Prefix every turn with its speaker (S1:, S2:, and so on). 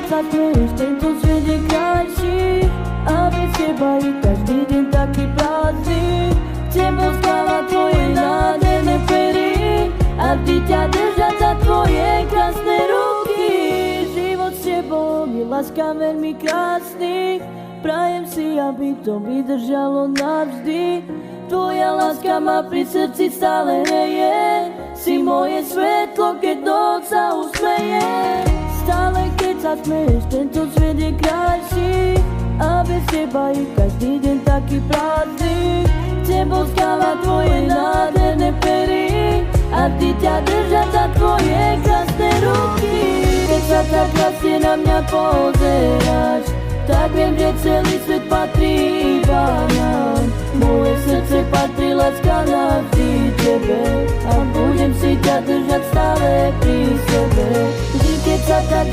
S1: sa smeješ, tento svet je krajší a bez teba je každý deň taký prázdny. Chcem poskávať tvoje nádherné pery a vždy ťa držať za tvoje krásne ruky. Život s tebou je láska veľmi krásny, prajem si, aby to vydržalo navždy. Tvoja láska ma pri srdci stále hreje, si moje svetlo, keď noc sa usmeje. Stále keď sa smeješ, tento svet je krajší a bez teba je každý deň taký prázdny. Chcem poskávať tvoje nádherné pery a vždy ťa držať za tvoje krásne ruky. Keď sa tak krásne na mňa pozeráš, tak viem, že celý svet patrí iba nám. Moje srdce patrí, láska navždy tebe a budem si ťa držať stále pri sebe. Vždy keď sa tak